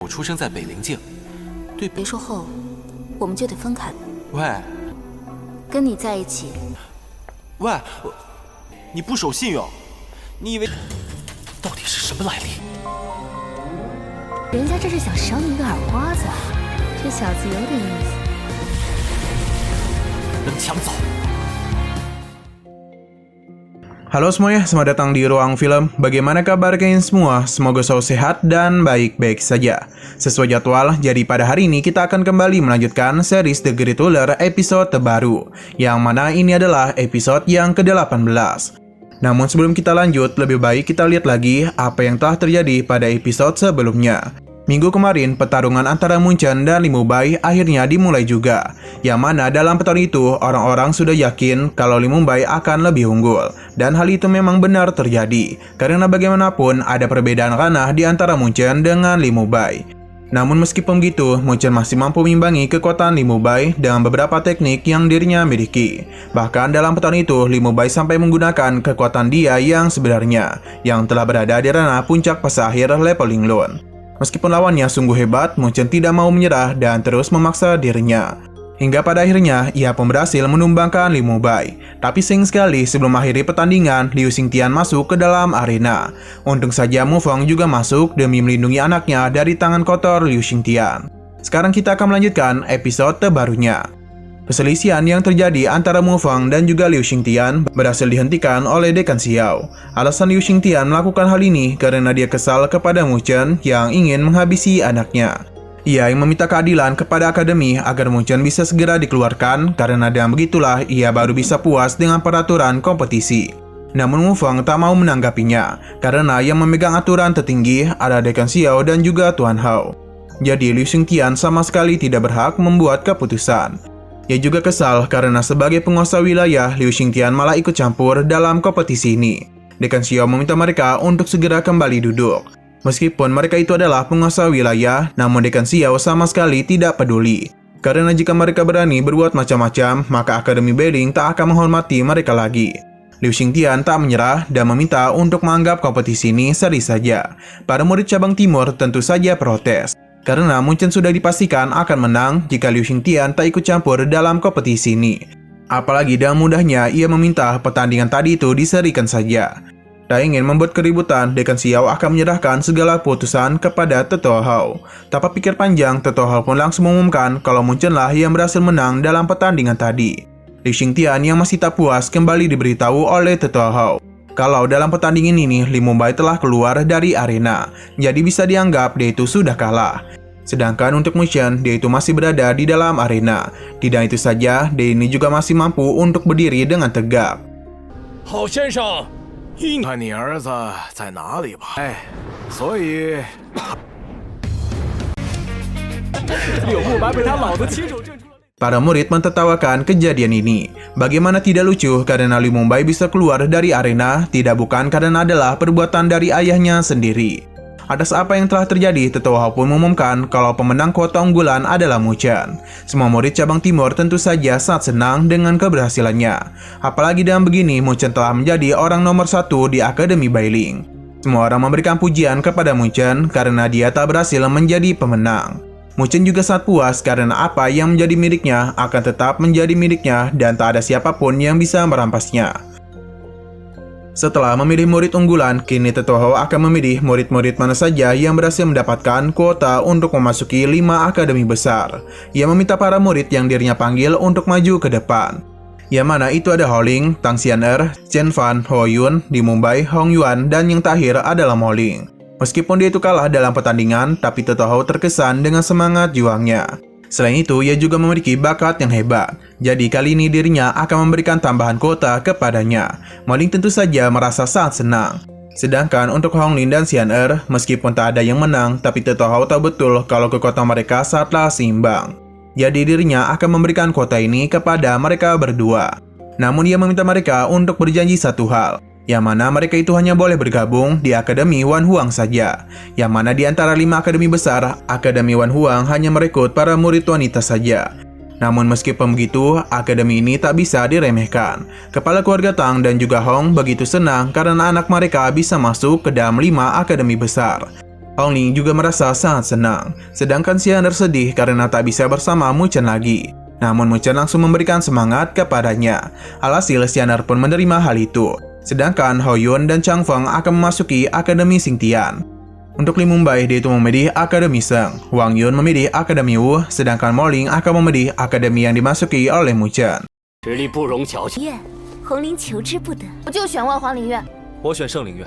我出生在北陵境，对。结束后，我们就得分开了。喂，跟你在一起，喂，你不守信用，你以为到底是什么来历？人家这是想赏你一个耳刮子，这小子有点意思。能抢走。Halo semuanya, selamat datang di Ruang Film. Bagaimana kabar kalian semua? Semoga selalu sehat dan baik-baik saja. Sesuai jadwal, jadi pada hari ini kita akan kembali melanjutkan series The Great Ruler episode terbaru, yang mana ini adalah episode yang ke-18. Namun sebelum kita lanjut, lebih baik kita lihat lagi apa yang telah terjadi pada episode sebelumnya. Minggu kemarin, pertarungan antara Munchen dan Li Mubai akhirnya dimulai juga. Yang mana dalam pertarungan itu, orang-orang sudah yakin kalau Li Mubai akan lebih unggul. Dan hal itu memang benar terjadi, karena bagaimanapun ada perbedaan ranah di antara Munchen dengan Li Mubai. Namun meskipun begitu, Munchen masih mampu mengimbangi kekuatan Li Mubai dengan beberapa teknik yang dirinya miliki. Bahkan dalam pertarungan itu, Li Mubai sampai menggunakan kekuatan dia yang sebenarnya, yang telah berada di ranah puncak fase akhir level Linglun. Meskipun lawannya sungguh hebat, Munchen tidak mau menyerah dan terus memaksa dirinya. Hingga pada akhirnya, ia pun berhasil menumbangkan Li Mubai. Tapi sayang sekali, sebelum akhiri pertandingan, Liu Xingtian masuk ke dalam arena. Untung saja Mu Feng juga masuk demi melindungi anaknya dari tangan kotor Liu Xingtian. Sekarang kita akan melanjutkan episode terbarunya. Perselisihan yang terjadi antara Mu Feng dan juga Liu Xingtian berhasil dihentikan oleh Dekan Xiao. Alasan Liu Xingtian melakukan hal ini karena dia kesal kepada Munchen yang ingin menghabisi anaknya. Ia yang meminta keadilan kepada akademi agar Munchen bisa segera dikeluarkan karena dengan begitulah ia baru bisa puas dengan peraturan kompetisi. Namun Mu Feng tak mau menanggapinya karena yang memegang aturan tertinggi adalah Dekan Xiao dan juga Tuan Hao. Jadi Liu Xingtian sama sekali tidak berhak membuat keputusan. Ia juga kesal karena sebagai penguasa wilayah, Liu Xingtian malah ikut campur dalam kompetisi ini. Dekan Xiao meminta mereka untuk segera kembali duduk. Meskipun mereka itu adalah penguasa wilayah, namun Dekan Xiao sama sekali tidak peduli. Karena jika mereka berani berbuat macam-macam, maka Akademi Beiling tak akan menghormati mereka lagi. Liu Xingtian tak menyerah dan meminta untuk menganggap kompetisi ini seri saja. Para murid cabang timur tentu saja protes. Karena Munchen sudah dipastikan akan menang jika Liu Xingtian tak ikut campur dalam kompetisi ini. Apalagi dengan mudahnya ia meminta pertandingan tadi itu diserikan saja. Tak ingin membuat keributan, Dekan Xiao akan menyerahkan segala putusan kepada Tetua Hao. Tanpa pikir panjang, Tetua Hao pun langsung mengumumkan kalau Munchen lah yang berhasil menang dalam pertandingan tadi. Liu Xingtian yang masih tak puas kembali diberitahu oleh Tetua Hao kalau dalam pertandingan ini Li Mubai telah keluar dari arena, jadi bisa dianggap dia itu sudah kalah. Sedangkan untuk Munchen, dia itu masih berada di dalam arena. Tidak itu saja, dia ini juga masih mampu untuk berdiri dengan tegap. Hao 先生，看你儿子在哪里吧。所以柳木白被他老子亲手震出了。 Para murid mentertawakan kejadian ini. Bagaimana tidak lucu karena Li Mubai bisa keluar dari arena tidak bukan karena adalah perbuatan dari ayahnya sendiri. Atas apa yang telah terjadi, Tetua Hao pun mengumumkan kalau pemenang kuota unggulan adalah Munchen. Semua murid cabang timur tentu saja sangat senang dengan keberhasilannya. Apalagi dengan begini, Munchen telah menjadi orang nomor 1 di Akademi Beiling. Semua orang memberikan pujian kepada Munchen karena dia tak berhasil menjadi pemenang. Munchen juga sangat puas karena apa yang menjadi miliknya akan tetap menjadi miliknya dan tak ada siapapun yang bisa merampasnya. Setelah memilih murid unggulan, kini Tetua Hao akan memilih murid-murid mana saja yang berhasil mendapatkan kuota untuk memasuki 5 akademi besar. Ia meminta para murid yang dirinya panggil untuk maju ke depan. Yang mana itu ada Hao Ling, Tang Xianer, Chen Fan, Huo Yun, Li Mubai, Hong Yuan, dan yang terakhir adalah Mo Ling. Meskipun dia itu kalah dalam pertandingan, tapi Tetua Hao terkesan dengan semangat juangnya. Selain itu, ia juga memiliki bakat yang hebat. Jadi kali ini dirinya akan memberikan tambahan kuota kepadanya. Mo Ling tentu saja merasa sangat senang. Sedangkan untuk Hong Lin dan Xianer, meskipun tak ada yang menang, tapi Tetua Hao tahu betul kalau kekuatan mereka sangatlah seimbang. Jadi dirinya akan memberikan kuota ini kepada mereka berdua. Namun ia meminta mereka untuk berjanji satu hal, yang mana mereka itu hanya boleh bergabung di Akademi Wan Huang saja. Yang mana di antara 5 akademi besar, Akademi Wan Huang hanya merekrut para murid wanita saja. Namun meskipun begitu, akademi ini tak bisa diremehkan. Kepala keluarga Tang dan juga Hong begitu senang karena anak mereka bisa masuk ke dalam 5 akademi besar. Hong Ling juga merasa sangat senang, sedangkan Xianer sedih karena tak bisa bersama Mu Chen lagi. Namun Mu Chen langsung memberikan semangat kepadanya. Alhasil Xianer pun menerima hal itu. Sedangkan Hao Yun dan Chang Feng akan memasuki Akademi Xingtian. Untuk Li Mumbai, dia itu memilih Akademi Sheng, Wang Yun memilih Akademi Wu, sedangkan Mo Ling akan memilih Akademi yang dimasuki oleh Mu Chen. 实力不容小觑。院，红绫求之不得。我就选万皇陵院。我选圣灵院。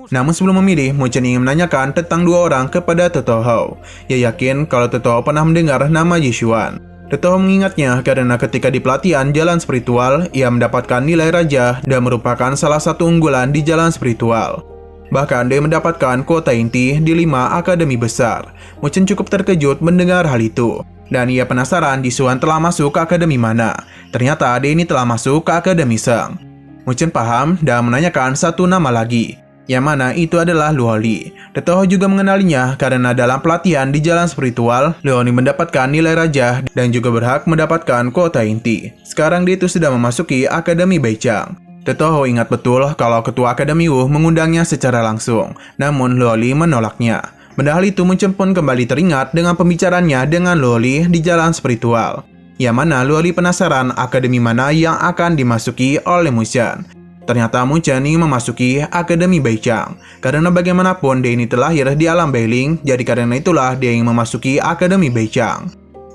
Namun sebelum memilih, Mu Chen ingin menanyakan tentang dua orang kepada Toto Hou. Ia yakin kalau Toto Hou pernah mendengar nama Yishuan. Toto Hou mengingatnya karena ketika di pelatihan jalan spiritual, ia mendapatkan nilai raja dan merupakan salah satu unggulan di jalan spiritual. Bahkan dia mendapatkan kuota inti di 5 akademi besar. Mu Chen cukup terkejut mendengar hal itu. Dan ia penasaran Yishuan telah masuk ke akademi mana. Ternyata dia ini telah masuk ke Akademi Sheng. Mu Chen paham dan menanyakan satu nama lagi, yang mana itu adalah Luo Li. Toto Hou juga mengenalinya karena dalam pelatihan di jalan spiritual, Luo Li mendapatkan nilai raja dan juga berhak mendapatkan kuota inti. Sekarang dia itu sudah memasuki Akademi Baichang. Toto Hou ingat betul kalau ketua Akademi Wu mengundangnya secara langsung, namun Luo Li menolaknya. Padahal itu Mu Chen pun kembali teringat dengan pembicaraannya dengan Luo Li di jalan spiritual, yang mana Luo Li penasaran akademi mana yang akan dimasuki oleh Mu Chen. Ternyata Mu Chen ingin memasuki Akademi Baichang, karena bagaimanapun dia ini terlahir di alam Beiling, jadi karena itulah dia ingin memasuki Akademi Baichang.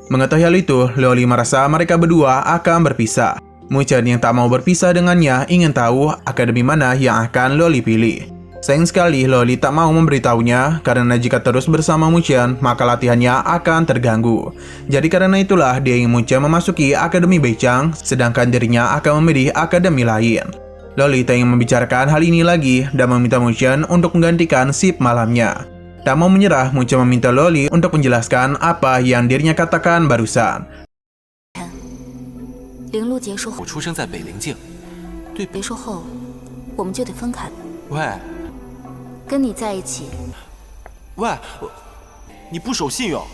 Mengetahui hal itu, Luo Li merasa mereka berdua akan berpisah. Mu Chen yang tak mau berpisah dengannya ingin tahu akademi mana yang akan Luo Li pilih. Sayang sekali Luo Li tak mau memberitahunya, karena jika terus bersama Mu Chen, maka latihannya akan terganggu. Jadi karena itulah dia ingin Mu Chen memasuki Akademi Baichang, sedangkan dirinya akan memilih akademi lain. Luo Li tak ingin membicarakan hal ini lagi dan meminta Mu Chen untuk menggantikan shift malamnya. Tak mau menyerah, Mu Chen meminta Luo Li untuk menjelaskan apa yang dirinya katakan barusan. 陵路结束后，我出生在北陵境，对北。结束后，我们就得分开。喂跟你在一起，喂，你不守信用，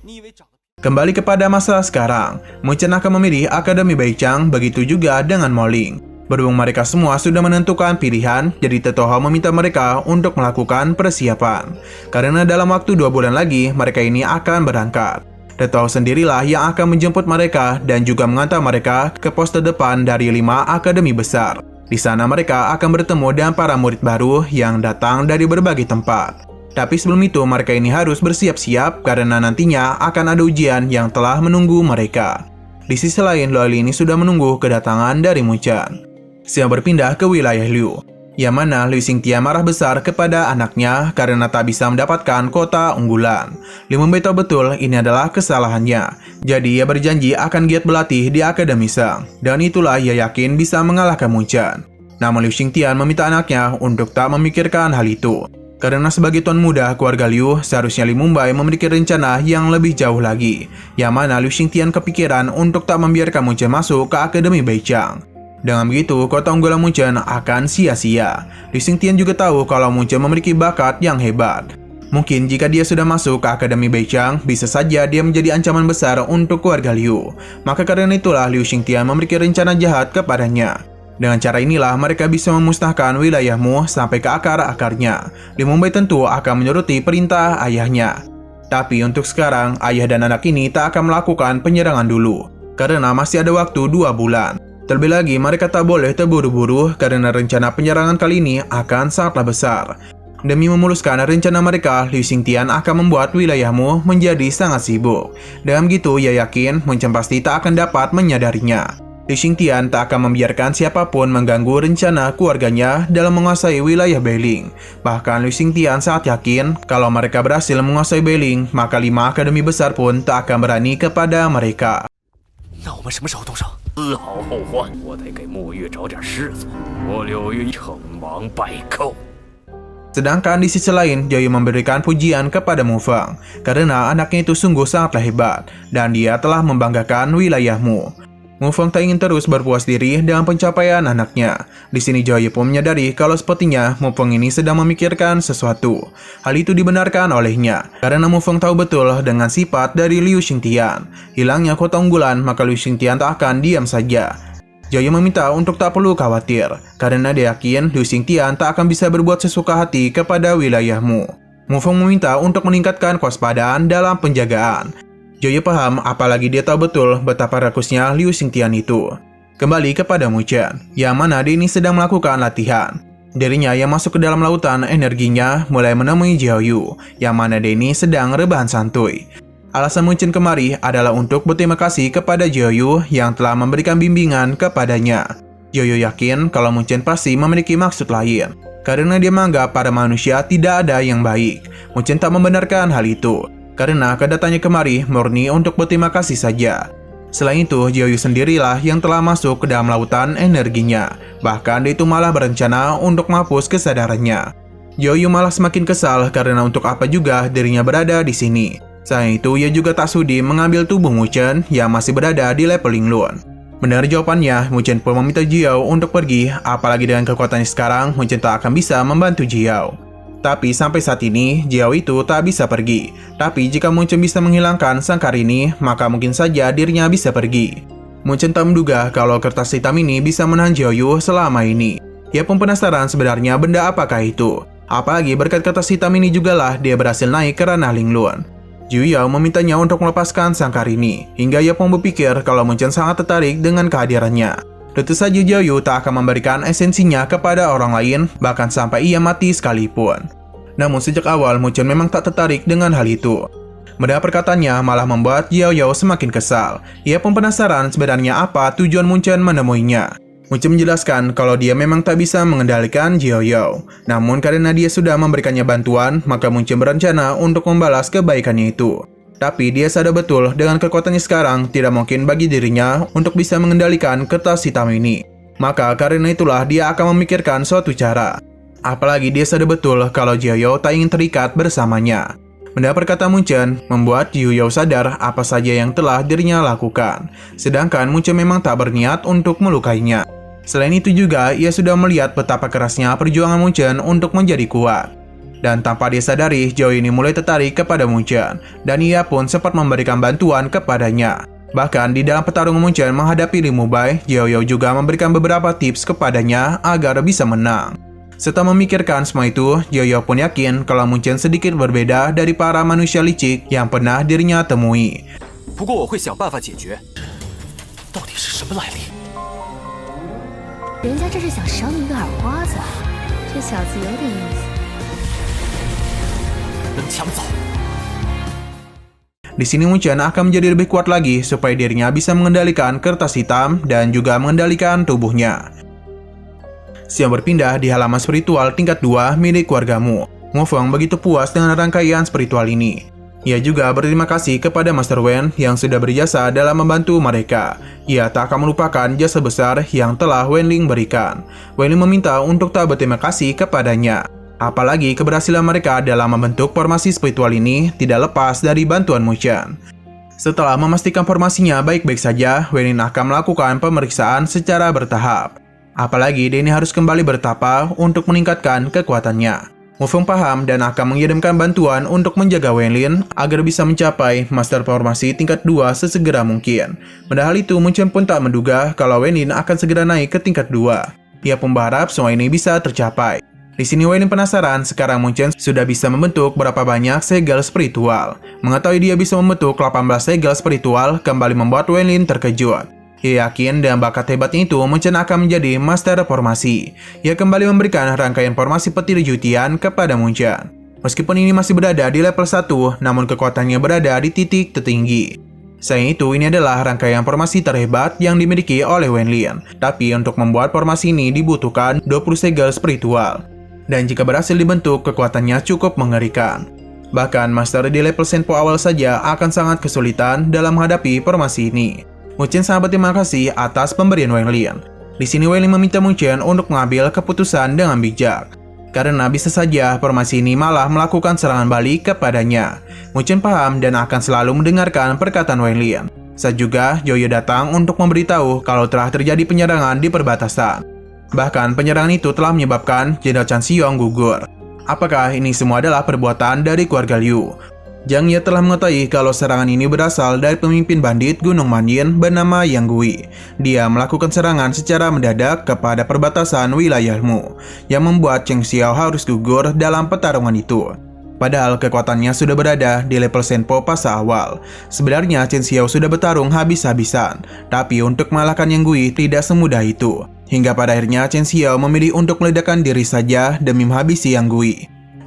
你以为长得 Kembali kepada masa sekarang, Mu Chen akan memilih Akademi Baichang, begitu juga dengan Mo Ling. Berhubung mereka semua sudah menentukan pilihan, jadi Toto Hou meminta mereka untuk melakukan persiapan. Karena dalam waktu 2 bulan lagi, mereka ini akan berangkat. Toto Hou sendirilah yang akan menjemput mereka dan juga mengantar mereka ke pos terdepan dari 5 akademi besar. Di sana mereka akan bertemu dengan para murid baru yang datang dari berbagai tempat. Tapi sebelum itu, mereka ini harus bersiap-siap karena nantinya akan ada ujian yang telah menunggu mereka. Di sisi lain, Luo Li ini sudah menunggu kedatangan dari Mu Chen. Siang berpindah ke wilayah Liu, yang mana Liu Xingtian marah besar kepada anaknya karena tak bisa mendapatkan kota unggulan. Liu Mumbai tahu betul ini adalah kesalahannya, jadi ia berjanji akan giat berlatih di Akademi Sheng, dan itulah ia yakin bisa mengalahkan Mu Chen. Namun Liu Xingtian meminta anaknya untuk tak memikirkan hal itu, karena sebagai tuan muda keluarga Liu, seharusnya Liu Mumbai memiliki rencana yang lebih jauh lagi, yang mana Liu Xingtian kepikiran untuk tak membiarkan Mu Chen masuk ke Akademi Baichang. Dengan begitu, kota unggulan Mu Chen akan sia-sia. Liu Xingtian juga tahu kalau Mu Chen memiliki bakat yang hebat. Mungkin jika dia sudah masuk ke Akademi Baichang, bisa saja dia menjadi ancaman besar untuk keluarga Liu. Maka karena itulah Liu Xingtian memiliki rencana jahat kepadanya. Dengan cara inilah mereka bisa memusnahkan wilayah Mu sampai ke akar-akarnya. Liu Mumbai tentu akan menuruti perintah ayahnya. Tapi untuk sekarang, ayah dan anak ini tak akan melakukan penyerangan dulu, karena masih ada waktu 2 bulan. Terlebih lagi, mereka tak boleh terburu-buru karena rencana penyerangan kali ini akan sangatlah besar. Demi memuluskan rencana mereka, Liu Xingtian akan membuat wilayah Mu menjadi sangat sibuk. Dengan begitu, ia yakin Mu Chen pasti tak akan dapat menyadarinya. Liu Xingtian tak akan membiarkan siapapun mengganggu rencana keluarganya dalam menguasai wilayah Beiling. Bahkan Liu Xingtian sangat yakin kalau mereka berhasil menguasai Beiling, maka 5 akademi besar pun tak akan berani kepada mereka. 那我们什么时候动手？ 丝毫后患，我得给沐月找点事做。我柳玉成王败寇。 Sedangkan di sisi lain, Joyu memberikan pujian kepada Mu Feng karena anaknya itu sungguh sangatlah hebat dan dia telah membanggakan wilayah Mu. Mu Feng tak ingin terus berpuas diri dengan pencapaian anaknya. Di sini Joyu pun menyadari kalau sepertinya Mu Feng ini sedang memikirkan sesuatu. Hal itu dibenarkan olehnya karena Mu Feng tahu betul dengan sifat dari Liu Xingtian. Hilangnya kota unggulan, maka Liu Xingtian tak akan diam saja. Jiao meminta untuk tak perlu khawatir, karena dia yakin Liu Xingtian tak akan bisa berbuat sesuka hati kepada wilayahmu. Mu Feng meminta untuk meningkatkan kewaspadaan dalam penjagaan. Jiao paham, apalagi dia tahu betul betapa rakusnya Liu Xingtian itu. Kembali kepada Mu Chen, yang mana dia ini sedang melakukan latihan. Dirinya yang masuk ke dalam lautan energinya mulai menemui Jiao Yu, yang mana dia ini sedang rebahan santuy. Alasan Mu Chen kemari adalah untuk berterima kasih kepada Jiao Yu yang telah memberikan bimbingan kepadanya. Jiao Yu yakin kalau Mu Chen pasti memiliki maksud lain, karena dia menganggap para manusia tidak ada yang baik. Mu Chen tak membenarkan hal itu, karena kedatangannya kemari murni untuk berterima kasih saja. Selain itu, Jiao Yu sendirilah yang telah masuk ke dalam lautan energinya. Bahkan dia itu malah berencana untuk menghapus kesadarannya. Jiao Yu malah semakin kesal karena untuk apa juga dirinya berada di sini. Selain itu, ia juga tak sudi mengambil tubuh Mu Chen yang masih berada di level Linglun. Mendengar jawabannya, Mu Chen pun meminta Jiao untuk pergi, apalagi dengan kekuatannya sekarang, Mu Chen tak akan bisa membantu Jiao. Tapi sampai saat ini, Jiao itu tak bisa pergi. Tapi jika Mu Chen bisa menghilangkan sangkar ini, maka mungkin saja dirinya bisa pergi. Mu Chen tak menduga kalau kertas hitam ini bisa menahan Jiao Yu selama ini. Ia pun penasaran sebenarnya benda apakah itu. Apalagi berkat kertas hitam ini jugalah dia berhasil naik ke ranah Linglun. Jiao Yu memintanya untuk melepaskan sangkar ini, hingga ia pun berpikir kalau Mu Chen sangat tertarik dengan kehadirannya. Tentu saja Jiao Yu tak akan memberikan esensinya kepada orang lain, bahkan sampai ia mati sekalipun. Namun sejak awal Mu Chen memang tak tertarik dengan hal itu. Mendengar perkataannya malah membuat Jiao Yu semakin kesal. Ia pun penasaran sebenarnya apa tujuan Mu Chen menemuinya. Mu Chen menjelaskan kalau dia memang tak bisa mengendalikan Jiao Yu. Namun karena dia sudah memberikannya bantuan, maka Mu Chen berencana untuk membalas kebaikannya itu. Tapi dia sadar betul dengan kekuatannya sekarang tidak mungkin bagi dirinya untuk bisa mengendalikan kertas hitam ini. Maka karena itulah dia akan memikirkan suatu cara. Apalagi dia sadar betul kalau Jiao Yu tak ingin terikat bersamanya. Mendengar perkataan Mu Chen membuat Jiao Yu sadar apa saja yang telah dirinya lakukan. Sedangkan Mu Chen memang tak berniat untuk melukainya. Selain itu juga ia sudah melihat betapa kerasnya perjuangan Mu Chen untuk menjadi kuat. Dan tanpa dia sadari, Jiao Yu ini mulai tertarik kepada Mu Chen, dan ia pun sempat memberikan bantuan kepadanya. Bahkan di dalam pertarungan Mu Chen menghadapi Li Mubai, Jiao Yu juga memberikan beberapa tips kepadanya agar bisa menang. Setelah memikirkan semua itu, Jiao Yu pun yakin kalau Mu Chen sedikit berbeda dari para manusia licik yang pernah dirinya temui. 不过我会想办法解决。到底是什么来历？人家这是想赏你一个耳刮子，这小子有点意思。 能抢走。 Di sini Mu Chen akan menjadi lebih kuat lagi supaya dirinya bisa mengendalikan kertas hitam dan juga mengendalikan tubuhnya. Siang berpindah di halaman spiritual tingkat 2 milik keluargamu. Mu Feng begitu puas dengan rangkaian spiritual ini. Ia juga berterima kasih kepada Master Wen yang sudah berjasa dalam membantu mereka. Ia tak akan melupakan jasa besar yang telah Wenling berikan. Wenling meminta untuk tak berterima kasih kepadanya. Apalagi keberhasilan mereka dalam membentuk formasi spiritual ini tidak lepas dari bantuan Mu Chen. Setelah memastikan formasinya baik-baik saja, Wenling akan melakukan pemeriksaan secara bertahap. Apalagi dia ini harus kembali bertapa untuk meningkatkan kekuatannya. Mu Feng paham dan akan mengirimkan bantuan untuk menjaga Wenling agar bisa mencapai Master Formasi tingkat 2 sesegera mungkin. Padahal itu, Mu Chen pun tak menduga kalau Wenling akan segera naik ke tingkat 2. Ia pun berharap semua ini bisa tercapai. Di sini Wenling penasaran sekarang Mu Chen sudah bisa membentuk berapa banyak segel spiritual. Mengetahui dia bisa membentuk 18 segel spiritual kembali membuat Wenling terkejut. Ia yakin dengan bakat hebatnya itu Mu Chen akan menjadi Master Formasi. Ia kembali memberikan rangkaian formasi petir Jutian kepada Mu Chen. Meskipun ini masih berada di level 1, namun kekuatannya berada di titik tertinggi. Selain itu, ini adalah rangkaian formasi terhebat yang dimiliki oleh Wenling. Tapi untuk membuat formasi ini dibutuhkan 20 segel spiritual. Dan jika berhasil dibentuk, kekuatannya cukup mengerikan. Bahkan master di level Senpo awal saja akan sangat kesulitan dalam menghadapi formasi ini. Mu Chen sangat berterima kasih atas pemberian Wenling. Di sini Wenling meminta Mu Chen untuk mengambil keputusan dengan bijak. Karena bisa saja formasi ini malah melakukan serangan balik kepadanya. Mu Chen paham dan akan selalu mendengarkan perkataan Wenling. Saat juga Jiao Yu datang untuk memberitahu kalau telah terjadi penyerangan di perbatasan. Bahkan penyerangan itu telah menyebabkan Jenderal Chan Xiong gugur. Apakah ini semua adalah perbuatan dari keluarga Liu? Jiang Ye telah mengetahui kalau serangan ini berasal dari pemimpin bandit Gunung Manyin bernama Yang Gui. Dia melakukan serangan secara mendadak kepada perbatasan wilayahmu, yang membuat Chen Xiao harus gugur dalam pertarungan itu. Padahal kekuatannya sudah berada di level Senpo fase awal. Sebenarnya Chen Xiao sudah bertarung habis-habisan, tapi untuk mengalahkan Yang Gui tidak semudah itu. Hingga pada akhirnya Chen Xiao memilih untuk meledakkan diri saja demi menghabisi Yang Gui.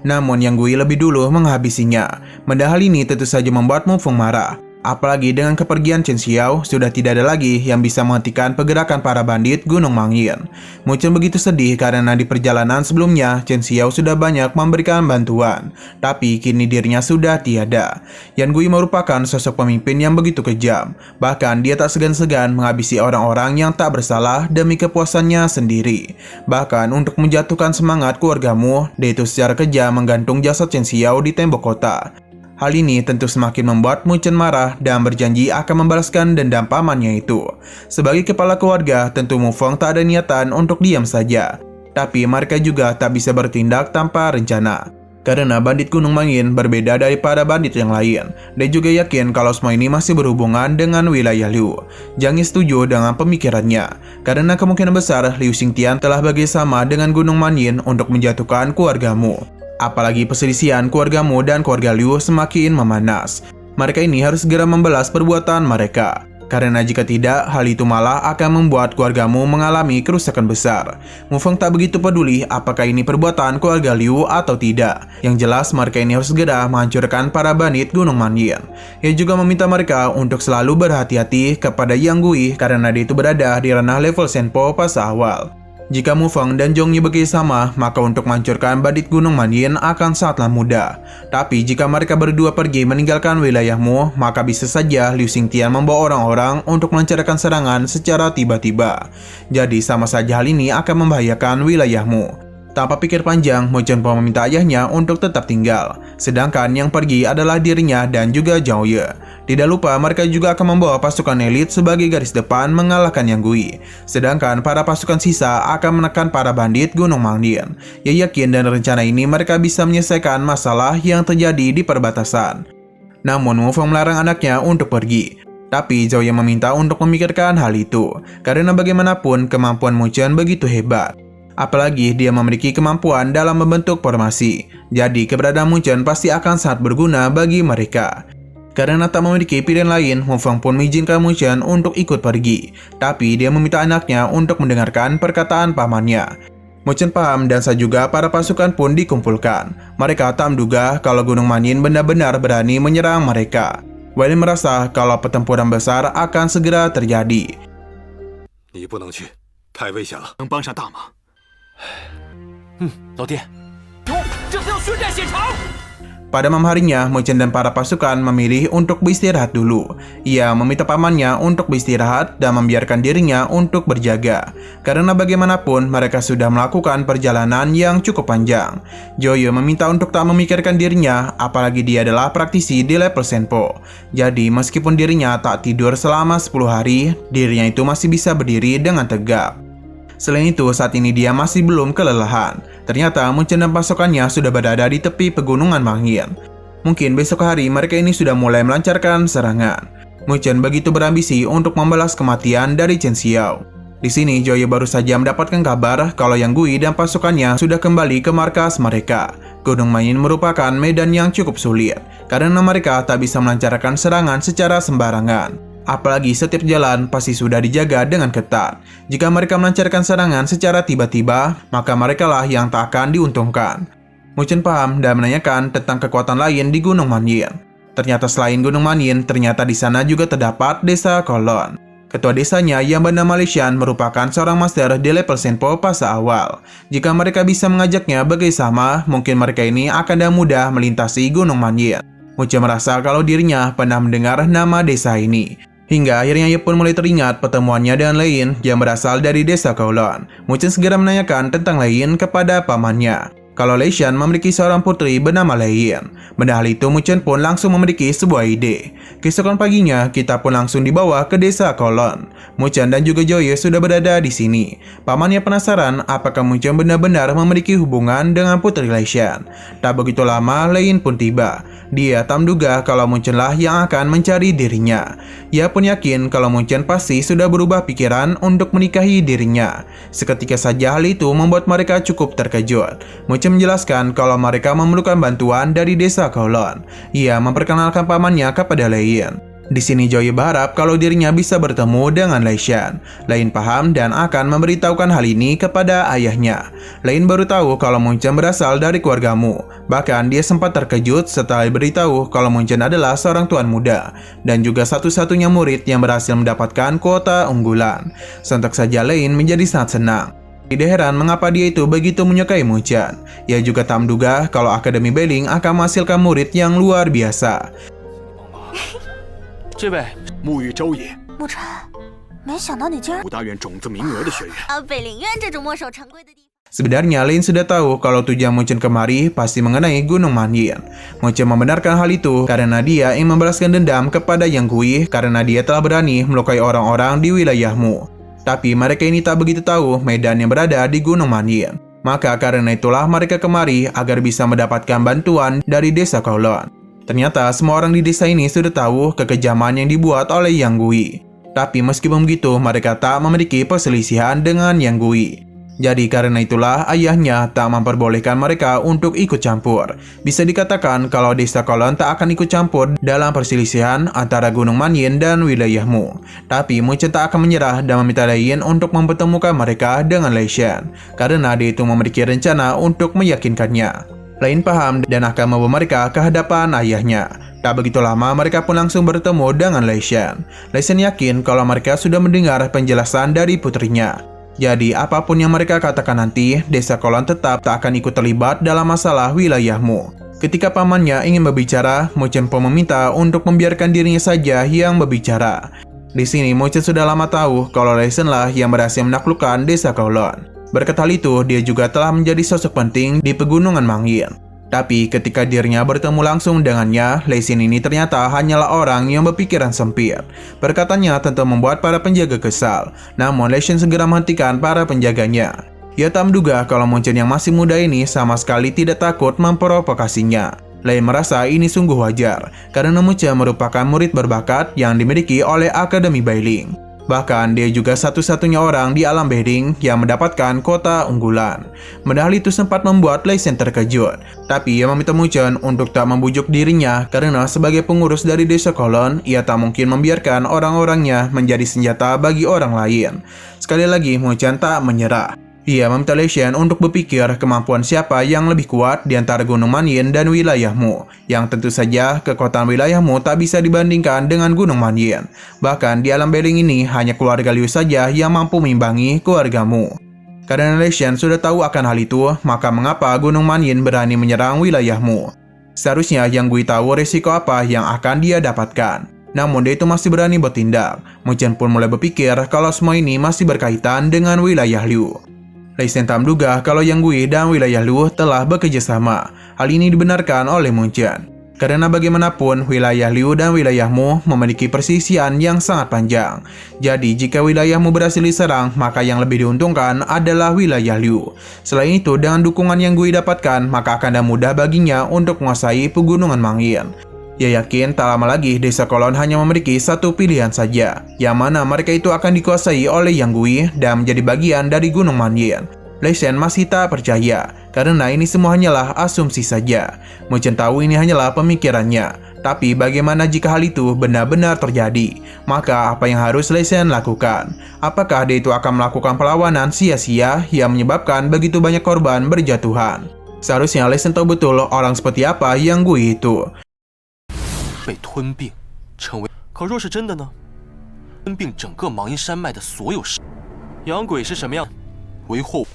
Namun Yang Gui lebih dulu menghabisinya. Padahal ini tentu saja membuat Mu Feng marah. Apalagi dengan kepergian Chen Xiao, sudah tidak ada lagi yang bisa menghentikan pergerakan para bandit Gunung Manyin. Mu Chen begitu sedih karena di perjalanan sebelumnya Chen Xiao sudah banyak memberikan bantuan, tapi kini dirinya sudah tiada. Yan Gui merupakan sosok pemimpin yang begitu kejam. Bahkan dia tak segan-segan menghabisi orang-orang yang tak bersalah demi kepuasannya sendiri. Bahkan untuk menjatuhkan semangat keluargamu, dia itu secara kejam menggantung jasad Chen Xiao di tembok kota. Hal ini tentu semakin membuat Mu Chen marah dan berjanji akan membalaskan dendam pamannya itu. Sebagai kepala keluarga, tentu Mu Feng tak ada niatan untuk diam saja. Tapi mereka juga tak bisa bertindak tanpa rencana. Karena bandit Gunung Manyin berbeda daripada bandit yang lain. Dia juga yakin kalau semua ini masih berhubungan dengan wilayah Liu. Jiang Ye setuju dengan pemikirannya. Karena kemungkinan besar Liu Xingtian telah bekerjasama dengan Gunung Manyin untuk menjatuhkan keluargamu. Apalagi perselisihan keluargamu dan keluarga Liu semakin memanas. Mereka ini harus segera membalas perbuatan mereka. Karena jika tidak, hal itu malah akan membuat keluargamu mengalami kerusakan besar. Mu Feng tak begitu peduli apakah ini perbuatan keluarga Liu atau tidak. Yang jelas mereka ini harus segera menghancurkan para bandit Gunung Manyin. Ia juga meminta mereka untuk selalu berhati-hati kepada Yang Gui karena dia itu berada di ranah level Senpo fase awal. Jika Mu Feng dan Zhong Yi bekerjasama, maka untuk menghancurkan bandit Gunung Manyin akan sangatlah mudah. Tapi jika mereka berdua pergi meninggalkan wilayahmu, maka bisa saja Liu Xingtian membawa orang-orang untuk melancarkan serangan secara tiba-tiba. Jadi sama saja hal ini akan membahayakan wilayahmu. Tanpa pikir panjang, Mu Chen pun meminta ayahnya untuk tetap tinggal. Sedangkan yang pergi adalah dirinya dan juga Zhao Ye. Tidak lupa mereka juga akan membawa pasukan elit sebagai garis depan mengalahkan Yang Gui. Sedangkan para pasukan sisa akan menekan para bandit Gunung Manyin. Ia yakin dan rencana ini mereka bisa menyelesaikan masalah yang terjadi di perbatasan. Namun Mu Feng melarang anaknya untuk pergi. Tapi Zhao Ye meminta untuk memikirkan hal itu. Karena bagaimanapun kemampuan Mu Chen begitu hebat. Apalagi dia memiliki kemampuan dalam membentuk formasi. Jadi keberadaan Mu Chen pasti akan sangat berguna bagi mereka. Karena tak memiliki pilihan lain, Mu Feng pun mengizinkan Mu Chen untuk ikut pergi. Tapi dia meminta anaknya untuk mendengarkan perkataan pamannya. Mu Chen paham dan saat juga para pasukan pun dikumpulkan. Mereka tak menduga kalau Gunung Manyin benar-benar berani menyerang mereka. Wei merasa kalau pertempuran besar akan segera terjadi. 你不能去，太危险了。能帮上大忙。老爹，这次要血战血场。 Pada malam harinya, Mu Chen dan para pasukan memilih untuk beristirahat dulu. Ia meminta pamannya untuk beristirahat dan membiarkan dirinya untuk berjaga. Karena bagaimanapun mereka sudah melakukan perjalanan yang cukup panjang. Zhao Ye meminta untuk tak memikirkan dirinya, apalagi dia adalah praktisi di level Senpo. Jadi meskipun dirinya tak tidur selama 10 hari, dirinya itu masih bisa berdiri dengan tegap. Selain itu, saat ini dia masih belum kelelahan. Ternyata Mu Chen dan pasukannya sudah berada di tepi pegunungan Manyin. Mungkin besok hari mereka ini sudah mulai melancarkan serangan. Mu Chen begitu berambisi untuk membalas kematian dari Chen Xiao. Di sini Zhao Ye baru saja mendapatkan kabar kalau Yang Gui dan pasukannya sudah kembali ke markas mereka. Gunung Manyin merupakan medan yang cukup sulit karena mereka tak bisa melancarkan serangan secara sembarangan. Apalagi setiap jalan pasti sudah dijaga dengan ketat. Jika mereka melancarkan serangan secara tiba-tiba, maka merekalah yang tak akan diuntungkan. Mu Chen paham dan menanyakan tentang kekuatan lain di Gunung Manyin. Ternyata selain Gunung Manyin, ternyata di sana juga terdapat desa Kolon. Ketua desanya yang bernama Li Xian merupakan seorang master di level Senpo fase awal. Jika mereka bisa mengajaknya bekerjasama, mungkin mereka ini akan dengan mudah melintasi Gunung Manyin. Mu Chen merasa kalau dirinya pernah mendengar nama desa ini. Hingga akhirnya ia pun mulai teringat pertemuannya dengan Lein yang berasal dari desa Kowloon. Mu Chen segera menanyakan tentang Lein kepada pamannya. kalau Lei Shan memiliki seorang putri bernama Lei Yin. Mendengar hal itu, Mu Chen pun langsung memiliki sebuah ide. Keesokan paginya, kita pun langsung dibawa ke desa Kowloon. Mu Chen dan juga Joye sudah berada di sini. Pamannya penasaran apakah Mu Chen benar-benar memiliki hubungan dengan putri Lei Shan. Tak begitu lama, Lei Yin pun tiba. Dia tak menduga kalau Mu Chen lah yang akan mencari dirinya. Ia pun yakin kalau Mu Chen pasti sudah berubah pikiran untuk menikahi dirinya. Seketika saja hal itu membuat mereka cukup terkejut. Mu Chen menjelaskan kalau mereka memerlukan bantuan dari desa Kowloon. Ia memperkenalkan pamannya kepada Lei Yin. Di sini Joye berharap kalau dirinya bisa bertemu dengan Lei Shan. Lei Yin paham dan akan memberitahukan hal ini kepada ayahnya. Lei Yin baru tahu kalau Mu Chen berasal dari keluarga Mu. Bahkan dia sempat terkejut setelah diberitahu kalau Mu Chen adalah seorang tuan muda dan juga satu-satunya murid yang berhasil mendapatkan kuota unggulan. Sontak saja Lei Yin menjadi sangat senang. Tidak heran mengapa dia itu begitu menyukai Mu Chen. Ia juga tak menduga kalau Akademi Beiling akan menghasilkan murid yang luar biasa. 这位 沐浴周也， 沐晨，没想到你竟然武大院种子名额的学员。 北陵院这种墨守成规的地方。 Sebenarnya Lei Yin sudah tahu kalau tujuan Mu Chen kemari pasti mengenai Gunung Manyin. Mu Chen membenarkan hal itu karena dia ingin membalaskan dendam kepada Yang Gui karena dia telah berani melukai orang-orang di wilayahmu. Tapi mereka ini tak begitu tahu medan yang berada di Gunung Manyin. Maka karena itulah mereka kemari agar bisa mendapatkan bantuan dari desa Kowloon. Ternyata semua orang di desa ini sudah tahu kekejaman yang dibuat oleh Yang Gui. Tapi meskipun begitu, mereka tak memiliki perselisihan dengan Yang Gui. Jadi karena itulah ayahnya tak memperbolehkan mereka untuk ikut campur. Bisa dikatakan kalau desa Kowloon tak akan ikut campur dalam perselisihan antara Gunung Manyin dan wilayahmu. Tapi Mu Chen tak akan menyerah dan meminta Lei Yin untuk mempertemukan mereka dengan Lei Shan. Karena dia itu memiliki rencana untuk meyakinkannya. Lei Yin paham dan akan membawa mereka ke hadapan ayahnya. Tak begitu lama mereka pun langsung bertemu dengan Lei Shan. Lei Shan yakin kalau mereka sudah mendengar penjelasan dari putrinya. Jadi apapun yang mereka katakan nanti, desa Kowloon tetap tak akan ikut terlibat dalam masalah wilayahmu. Ketika pamannya ingin berbicara, Mu Chen pun meminta untuk membiarkan dirinya saja yang berbicara. Di sini Mu Chen sudah lama tahu kalau Lei Shan lah yang berhasil menaklukkan desa Kowloon. Berkat hal itu, dia juga telah menjadi sosok penting di pegunungan Manyin. Tapi ketika dirinya bertemu langsung dengannya, Lei Shan ini ternyata hanyalah orang yang berpikiran sempit. Perkataannya tentu membuat para penjaga kesal. Namun Lei Shan segera menghentikan para penjaganya. Ia tak menduga kalau Mu Chen yang masih muda ini sama sekali tidak takut memprovokasinya. Lei Yin merasa ini sungguh wajar, karena Mu Chen merupakan murid berbakat yang dimiliki oleh Akademi Beiling. Bahkan dia juga satu-satunya orang di alam Beiling yang mendapatkan kota unggulan. Padahal itu sempat membuat Lei Shan terkejut. Tapi ia meminta Mu Chen untuk tak membujuk dirinya karena sebagai pengurus dari desa Kowloon, ia tak mungkin membiarkan orang-orangnya menjadi senjata bagi orang lain. Sekali lagi Mu Chen tak menyerah. Ia meminta Lei Shan untuk berpikir kemampuan siapa yang lebih kuat di antara Gunung Manyin dan wilayahmu. Yang tentu saja kekuatan wilayahmu tak bisa dibandingkan dengan Gunung Manyin. Bahkan di alam Beiling ini hanya keluarga Liu saja yang mampu mengimbangi keluargamu. Karena Lei Shan sudah tahu akan hal itu, maka mengapa Gunung Manyin berani menyerang wilayahmu? Seharusnya Yang Gui tahu resiko apa yang akan dia dapatkan. Namun dia itu masih berani bertindak. Mu Chen pun mulai berpikir kalau semua ini masih berkaitan dengan wilayah Liu. Lei Shan tak menduga kalau Yang Gui dan wilayah Liu telah bekerja sama. Hal ini dibenarkan oleh Mu Chen. Karena bagaimanapun, wilayah Liu dan wilayahmu memiliki persisian yang sangat panjang. Jadi, jika wilayahmu berhasil diserang, maka yang lebih diuntungkan adalah wilayah Liu. Selain itu, dengan dukungan Yang Gui dapatkan, maka akan mudah baginya untuk menguasai pegunungan Manyin. Ia yakin tak lama lagi desa Kowloon hanya memiliki satu pilihan saja, yang mana mereka itu akan dikuasai oleh Yang Gui dan menjadi bagian dari Gunung Manyin. Lei Shan masih tak percaya, karena ini semua hanyalah asumsi saja. Mu Chen tahu ini hanyalah pemikirannya, tapi bagaimana jika hal itu benar-benar terjadi? Maka apa yang harus Lei Shan lakukan? Apakah dia itu akan melakukan perlawanan sia-sia yang menyebabkan begitu banyak korban berjatuhan? Seharusnya Lei Shan tahu betul orang seperti apa Yang Gui itu. 被吞并，成为。可若是真的呢？吞并整个芒阴山脉的所有势，养鬼是什么样？为祸。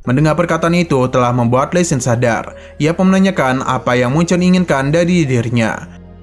Mendengar perkataan itu telah membuat Lei Shan sadar. Ia pun menanyakan apa yang Mu Chen inginkan dari dirinya.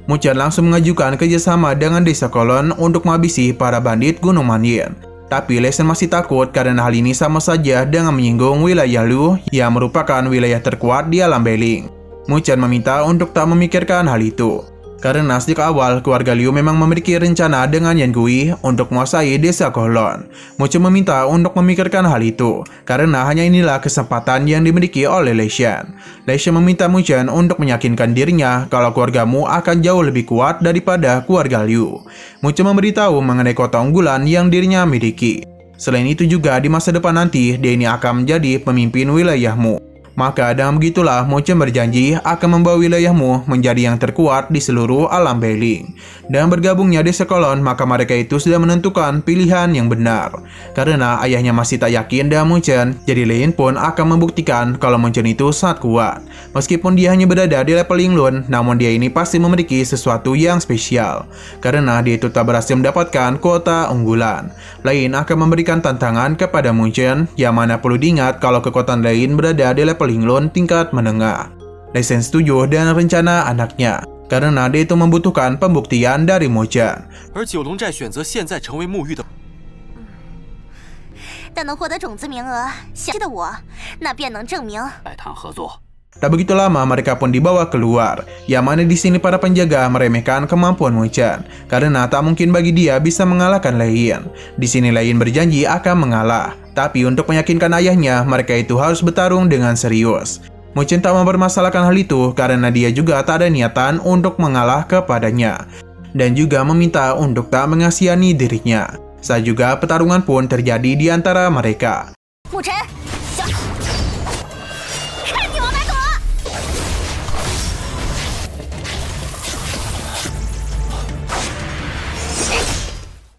Mu Chen langsung mengajukan kerjasama dengan desa Kowloon untuk menghabisi para bandit Gunung Manyin. Tapi Lei Shen masih takut karena hal ini sama saja dengan menyinggung wilayah Lu yang merupakan wilayah terkuat di alam Beiling. Mu Chen meminta untuk tak memikirkan hal itu. Karena sejak awal keluarga Liu memang memiliki rencana dengan Yan Gui untuk menguasai desa Kowloon. Mu Chen meminta untuk memikirkan hal itu, karena hanya inilah kesempatan yang dimiliki oleh Lei Shen. Lei Shen meminta Mu Chen untuk meyakinkan dirinya kalau keluarga Mu akan jauh lebih kuat daripada keluarga Liu. Mu Chen memberitahu mengenai kota unggulan yang dirinya miliki. Selain itu juga di masa depan nanti, dia ini akan menjadi pemimpin wilayah Mu. Maka dengan begitulah Mu Chen berjanji akan membawa wilayah Mu menjadi yang terkuat di seluruh alam Beiling. Dengan bergabungnya desa Kowloon, maka mereka itu sudah menentukan pilihan yang benar. Karena ayahnya masih tak yakin dengan Mu Chen, jadi Lei Yin pun akan membuktikan kalau Mu Chen itu sangat kuat. Meskipun dia hanya berada di level Linglun, namun dia ini pasti memiliki sesuatu yang spesial. Karena dia itu tak berhasil mendapatkan kota unggulan. Lei Yin akan memberikan tantangan kepada Mu Chen, yang mana perlu diingat kalau kekuatan Lei Yin berada di level Linglun tingkat menengah. Lei Shen setuju dengan rencana anaknya, karena dia itu membutuhkan pembuktian dari Mu Chen. 而九龙寨选择现在成为沐浴的，但能获得种子名额，想的我，那便能证明。来谈合作。 Tak begitu lama mereka pun dibawa keluar, yang mana di sini para penjaga meremehkan kemampuan Mu Chen, karena tak mungkin bagi dia bisa mengalahkan Lei Yin. Di sini Lei Yin berjanji akan mengalah, tapi untuk meyakinkan ayahnya, mereka itu harus bertarung dengan serius. Mu Chen tak mempermasalahkan hal itu karena dia juga tak ada niatan untuk mengalah kepadanya, dan juga meminta untuk tak mengasihani dirinya. Saat juga pertarungan pun terjadi di antara mereka. 沐晨，看你往哪躲！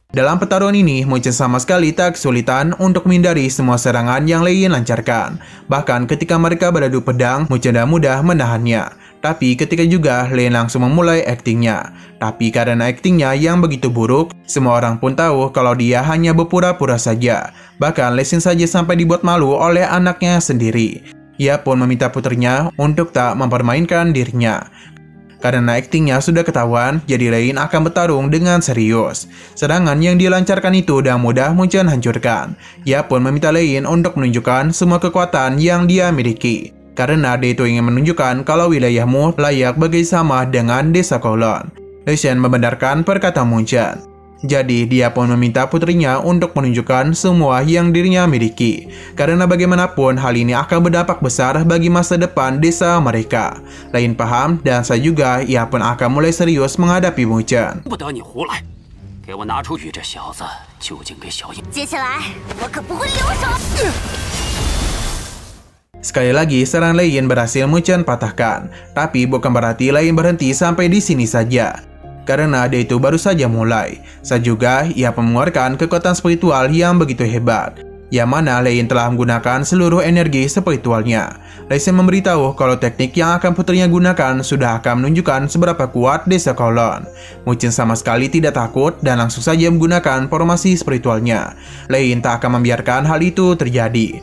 Dalam pertarungan ini, Mu Chen sama sekali tak kesulitan untuk menghindari semua serangan yang Lei Yin lancarkan. Bahkan ketika mereka beradu pedang, Mu Chen dengan mudah menahannya. Tapi ketika juga Lei Yin langsung memulai aktingnya. Tapi karena aktingnya yang begitu buruk, semua orang pun tahu kalau dia hanya berpura-pura saja. Bahkan Lei Yin saja sampai dibuat malu oleh anaknya sendiri. Ia pun meminta putrinya untuk tak mempermainkan dirinya. Karena aktingnya sudah ketahuan, jadi Lei Yin akan bertarung dengan serius. Serangan yang dilancarkan itu dengan mudah Mu Chen hancurkan. Ia pun meminta Lei Yin untuk menunjukkan semua kekuatan yang dia miliki. Karena dia itu ingin menunjukkan kalau wilayahmu layak bekerjasama dengan desa Kowloon. Lei Shen membenarkan perkataan Mu Chen. Jadi dia pun meminta putrinya untuk menunjukkan semua yang dirinya miliki. Karena bagaimanapun hal ini akan berdampak besar bagi masa depan desa mereka. Lei Yin paham dan saya juga ia pun akan mulai serius menghadapi Mu Chen. 不得你胡来！给我拿出玉这小子究竟给小影。 接下来我可不会留手。 Sekali lagi serangan Lei Yin berhasil Mu Chen patahkan. Tapi bukan berarti Lei Yin berhenti sampai di sini saja. Karena dia itu baru saja mulai. Saat juga ia mengeluarkan kekuatan spiritual yang begitu hebat, yang mana Lei Yin telah menggunakan seluruh energi spiritualnya. Lei Shen memberitahu kalau teknik yang akan putrinya gunakan sudah akan menunjukkan seberapa kuat desa Kowloon. Mu Chen sama sekali tidak takut dan langsung saja menggunakan formasi spiritualnya. Lei Yin tak akan membiarkan hal itu terjadi.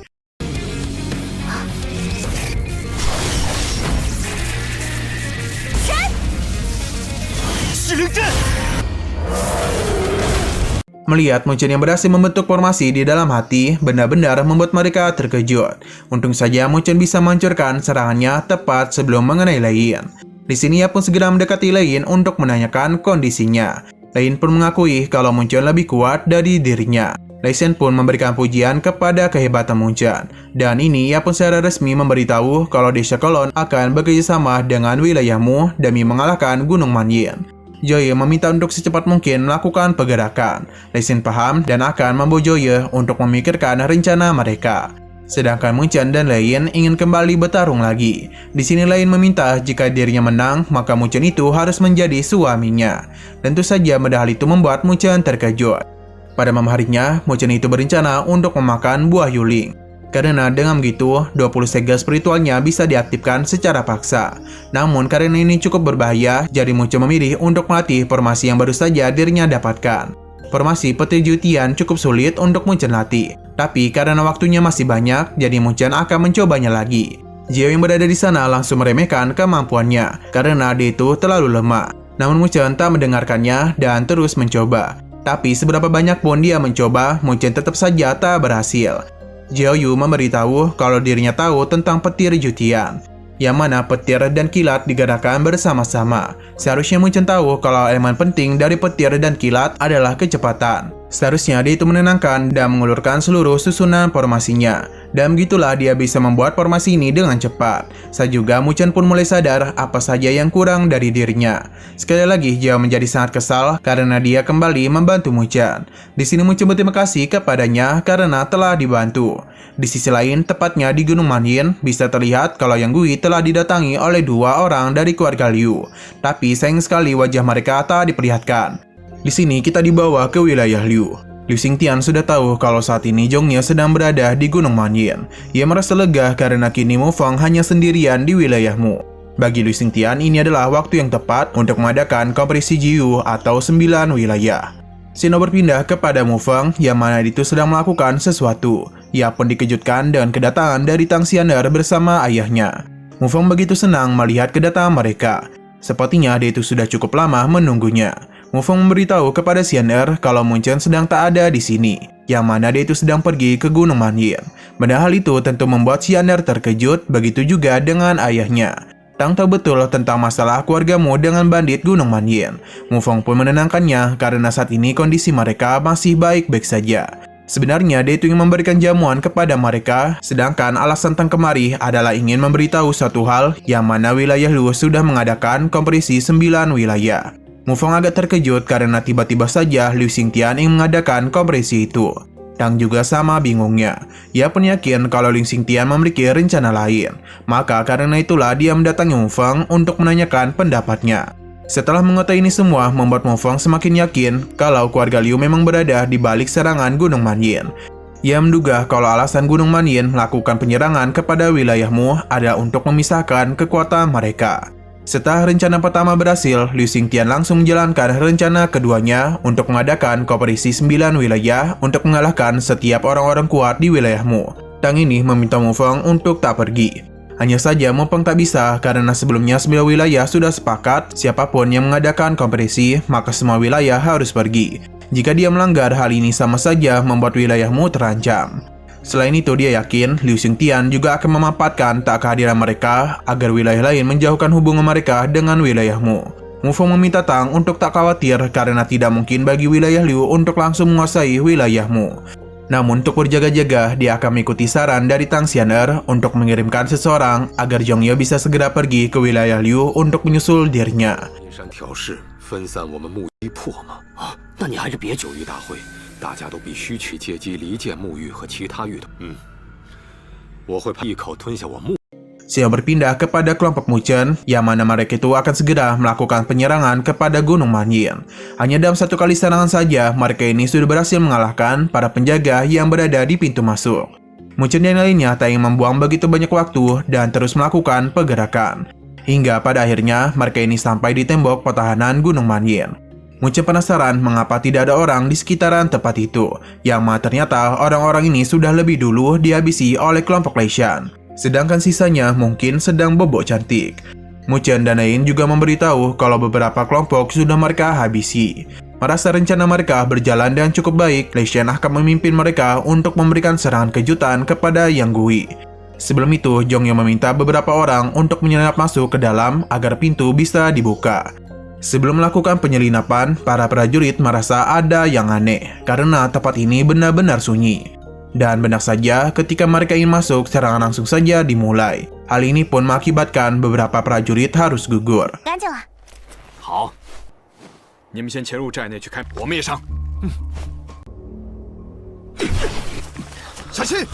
Melihat Mu Chen yang berhasil membentuk formasi di dalam hati, benar-benar membuat mereka terkejut. Untung saja Mu Chen bisa menghancurkan serangannya tepat sebelum mengenai Lei Yin. Di sini ia pun segera mendekati Lei Yin untuk menanyakan kondisinya. Lei Yin pun mengakui kalau Mu Chen lebih kuat dari dirinya. Lei Shen pun memberikan pujian kepada kehebatan Mu Chen. Dan ini ia pun secara resmi memberitahu kalau desa Kowloon akan bekerjasama dengan wilayahmu demi mengalahkan Gunung Manyin. Joye meminta untuk secepat mungkin melakukan pergerakan. Lei Shen paham dan akan membawa Joye untuk memikirkan rencana mereka. Sedangkan Mu Chen dan Lei Yin ingin kembali bertarung lagi. Di sini Lei Yin meminta jika dirinya menang, maka Mu Chen itu harus menjadi suaminya. Tentu saja hal itu membuat Mu Chen terkejut. Pada malam harinya, Mu Chen itu berencana untuk memakan buah Yuling. Karena dengan begitu, 20 segel spiritualnya bisa diaktifkan secara paksa. Namun karena ini cukup berbahaya, jadi Mu Chen memilih untuk melatih formasi yang baru saja dirinya dapatkan. Formasi peti Jutian cukup sulit untuk Mu Chen latih. Tapi karena waktunya masih banyak, jadi Mu Chen akan mencobanya lagi. Jiao yang berada di sana langsung meremehkan kemampuannya, karena dia itu terlalu lemah. Namun Mu Chen tak mendengarkannya dan terus mencoba. Tapi seberapa banyak pun dia mencoba, Mu Chen tetap saja tak berhasil. Jiao Yu memberitahu kalau dirinya tahu tentang petir Jutian, yang mana petir dan kilat digerakkan bersama-sama. Seharusnya Mu Chen tahu kalau elemen penting dari petir dan kilat adalah kecepatan. Seharusnya dia itu menenangkan dan mengulurkan seluruh susunan formasinya. Dan begitulah dia bisa membuat formasi ini dengan cepat. Saat juga Mu Chen pun mulai sadar apa saja yang kurang dari dirinya. Sekali lagi Jiao menjadi sangat kesal karena dia kembali membantu Mu Chen. Di sini Mu Chen berterima kasih kepadanya karena telah dibantu. Di sisi lain, tepatnya di Gunung Manyin, bisa terlihat kalau Yang Gui telah didatangi oleh 2 orang dari keluarga Liu. Tapi sayang sekali wajah mereka tak diperlihatkan. Di sini kita dibawa ke wilayah Liu. Liu Xingtian sudah tahu kalau saat ini Zhongye sedang berada di Gunung Manyin. Ia merasa lega karena kini Mu Feng hanya sendirian di wilayahmu. Bagi Liu Xingtian, ini adalah waktu yang tepat untuk mengadakan Konferensi Jiyu atau 9 wilayah. Sino berpindah kepada Mu Feng yang mana itu sedang melakukan sesuatu. Ia pun dikejutkan dengan kedatangan dari Tang Xianer bersama ayahnya. Mu Feng begitu senang melihat kedatangan mereka. Sepertinya dia itu sudah cukup lama menunggunya. Mu Feng memberitahu kepada Xianer kalau Mu Chen sedang tak ada di sini, yang mana dia itu sedang pergi ke Gunung Manyin. Padahal itu tentu membuat Xianer terkejut, begitu juga dengan ayahnya. Tang tahu betul tentang masalah keluargamu dengan bandit Gunung Manyin. Mu Feng pun menenangkannya karena saat ini kondisi mereka masih baik-baik saja. Sebenarnya dia itu ingin memberikan jamuan kepada mereka, sedangkan alasan Tang kemari adalah ingin memberitahu suatu hal yang mana wilayah Lu sudah mengadakan Konferensi 9 wilayah. Mu Feng agak terkejut karena tiba-tiba saja Liu Xingtian ingin mengadakan konferensi itu. Tang juga sama bingungnya. Ia pun yakin kalau Liu Xingtian memiliki rencana lain. Maka karena itulah dia mendatangi Mu Feng untuk menanyakan pendapatnya. Setelah mengetahui ini semua, membuat Mu Feng semakin yakin kalau keluarga Liu memang berada di balik serangan Gunung Manyin. Ia menduga kalau alasan Gunung Manyin melakukan penyerangan kepada wilayahmu adalah untuk memisahkan kekuatan mereka. Setelah rencana pertama berhasil, Liu Xingtian langsung menjalankan rencana keduanya untuk mengadakan Konferensi 9 wilayah untuk mengalahkan setiap orang-orang kuat di wilayahmu. Tang ini meminta Mu Feng untuk tak pergi. Hanya saja Mu Feng tak bisa karena sebelumnya 9 wilayah sudah sepakat siapapun yang mengadakan konferensi maka semua wilayah harus pergi. Jika dia melanggar hal ini sama saja membuat wilayahmu terancam. Selain itu dia yakin Liu Xingtian juga akan memanfaatkan tak kehadiran mereka agar wilayah lain menjauhkan hubungan mereka dengan wilayahmu. Mu Feng meminta Tang untuk tak khawatir karena tidak mungkin bagi wilayah Liu untuk langsung menguasai wilayahmu. Namun untuk berjaga-jaga, dia akan mengikuti saran dari Tang Xianer untuk mengirimkan seseorang agar Zhongye bisa segera pergi ke wilayah Liu untuk menyusul dirinya. 那你还是别久于大会，大家都必须去借机离间沐浴和其他狱头。我会一口吞下我沐。 Xiao berpindah kepada kelompok Mu Chen, yang mana mereka itu akan segera melakukan penyerangan kepada Gunung Manyin. Hanya dalam satu kali serangan saja, mereka ini sudah berhasil mengalahkan para penjaga yang berada di pintu masuk. Mu Chen dan lainnya tak ingin membuang begitu banyak waktu dan terus melakukan pergerakan. Hingga pada akhirnya, mereka ini sampai di tembok pertahanan Gunung Manyin. Mu Chen penasaran mengapa tidak ada orang di sekitaran tempat itu, yang mana ternyata orang-orang ini sudah lebih dulu dihabisi oleh kelompok Lei Shan. Sedangkan sisanya mungkin sedang bobok cantik. Mu Chen dan lain juga memberitahu kalau beberapa kelompok sudah mereka habisi. Merasa rencana mereka berjalan dengan cukup baik, Lei Shan akan memimpin mereka untuk memberikan serangan kejutan kepada Yang Gui. Sebelum itu, Zhongye meminta beberapa orang untuk menyelinap masuk ke dalam agar pintu bisa dibuka. Sebelum melakukan penyelinapan, para prajurit merasa ada yang aneh karena tempat ini benar-benar sunyi. Dan benar saja, ketika mereka ingin masuk, serangan langsung saja dimulai. Hal ini pun mengakibatkan beberapa prajurit harus gugur. 干净了。好，你们先潜入寨内去看，我们也上。小心！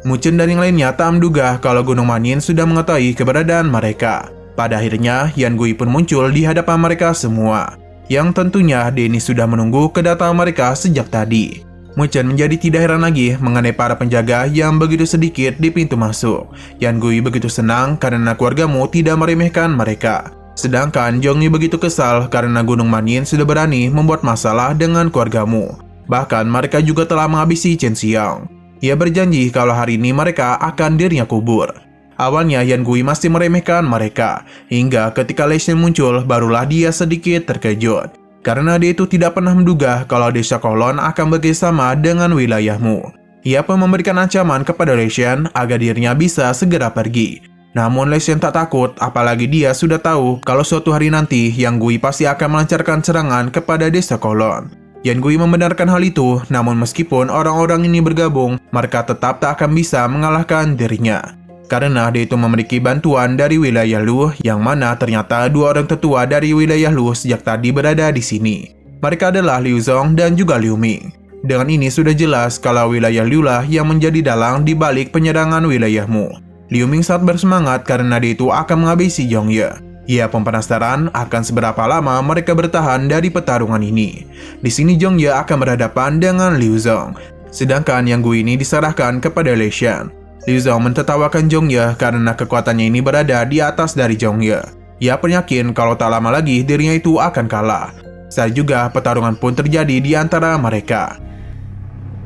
Mu Chen dan yang lainnya tak menduga kalau Gunung Manyin sudah mengetahui keberadaan mereka. Pada akhirnya, Yan Gui pun muncul di hadapan mereka semua. Yang tentunya Denny sudah menunggu kedatangan mereka sejak tadi. Mu Chen menjadi tidak heran lagi mengenai para penjaga yang begitu sedikit di pintu masuk. Yan Gui begitu senang karena keluargamu tidak meremehkan mereka. Sedangkan Zhongye begitu kesal karena Gunung Manyin sudah berani membuat masalah dengan keluargamu. Bahkan mereka juga telah menghabisi Chen Xiang. Ia berjanji kalau hari ini mereka akan dirinya kubur. Awalnya Yan Gui masih meremehkan mereka, hingga ketika Lei Shan muncul barulah dia sedikit terkejut. karena dia itu tidak pernah menduga kalau desa Kolon akan bekerjasama dengan wilayahmu. Ia pun memberikan ancaman kepada Lei Shen agar dirinya bisa segera pergi. Namun Lei Shen tak takut, apalagi dia sudah tahu kalau suatu hari nanti Yang Gui pasti akan melancarkan serangan kepada desa Kolon. Yang Gui membenarkan hal itu, namun meskipun orang-orang ini bergabung, mereka tetap tak akan bisa mengalahkan dirinya. Karena dia itu memiliki bantuan dari wilayah Lu, yang mana ternyata dua orang tetua dari wilayah Lu sejak tadi berada di sini. Mereka adalah Liu Zong dan juga Liu Ming. Dengan ini sudah jelas kalau wilayah Liu lah yang menjadi dalang di balik penyerangan wilayahmu. Liu Ming sangat bersemangat karena dia itu akan menghabisi Zhongye. Ia pun penasaran akan seberapa lama mereka bertahan dari pertarungan ini. Di sini Zhongye akan berhadapan dengan Liu Zong, sedangkan Yang Gui ini diserahkan kepada Lei Shen. Liu Zong mentertawakan Zhongye karena kekuatannya ini berada di atas dari Zhongye. Ia pun yakin kalau tak lama lagi dirinya itu akan kalah. Saat juga pertarungan pun terjadi di antara mereka.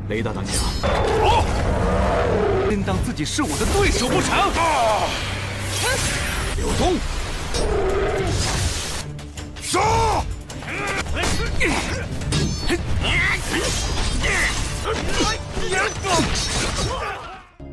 雷大当家，真当自己是我的对手不成？柳宗，杀！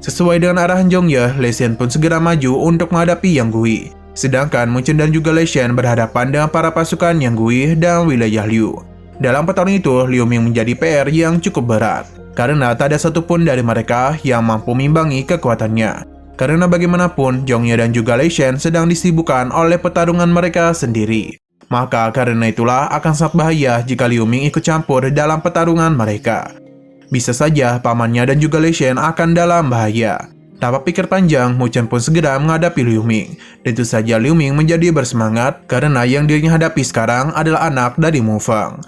Sesuai dengan arahan Zhongye, Lei Shen pun segera maju untuk menghadapi Yang Gui. Sedangkan Mu Chen dan juga Lei Shen berhadapan dengan para pasukan Yang Gui dan wilayah Liu. Dalam pertarungan itu, Liu Ming menjadi PR yang cukup berat, karena tak ada satupun dari mereka yang mampu mengimbangi kekuatannya. Karena bagaimanapun, Zhongye dan juga Lei Shen sedang disibukkan oleh pertarungan mereka sendiri. Maka karena itulah akan sangat bahaya jika Liu Ming ikut campur dalam pertarungan mereka. Bisa saja pamannya dan juga Lei Shen akan dalam bahaya. Tanpa pikir panjang, Mu Chen pun segera menghadapi Liu Ming. Dan tentu saja Liu Ming menjadi bersemangat karena yang dirinya hadapi sekarang adalah anak dari Mu Feng.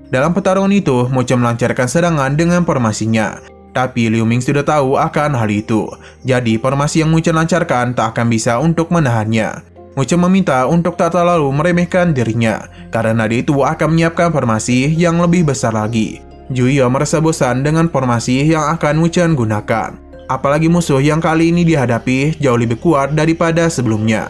Dalam pertarungan itu, Mu Chen melancarkan serangan dengan formasinya. Tapi Liu Ming sudah tahu akan hal itu. Jadi formasi yang Mu Chen lancarkan tak akan bisa untuk menahannya. Mu Chen meminta untuk tak terlalu meremehkan dirinya, karena dia itu akan menyiapkan formasi yang lebih besar lagi. Juyo merasa bosan dengan formasi yang akan Mu Chen gunakan. Apalagi musuh yang kali ini dihadapi jauh lebih kuat daripada sebelumnya.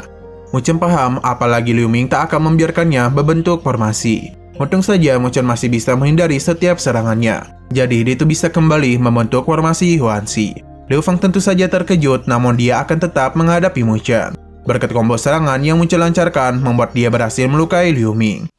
Mu Chen paham apalagi Liu Ming tak akan membiarkannya berbentuk formasi. Untung saja Mu Chen masih bisa menghindari setiap serangannya. Jadi dia itu bisa kembali membentuk formasi Huanxi. Liu Feng tentu saja terkejut, namun dia akan tetap menghadapi Mu Chen. Berkat combo serangan yang Mu Chen lancarkan membuat dia berhasil melukai Liu Ming.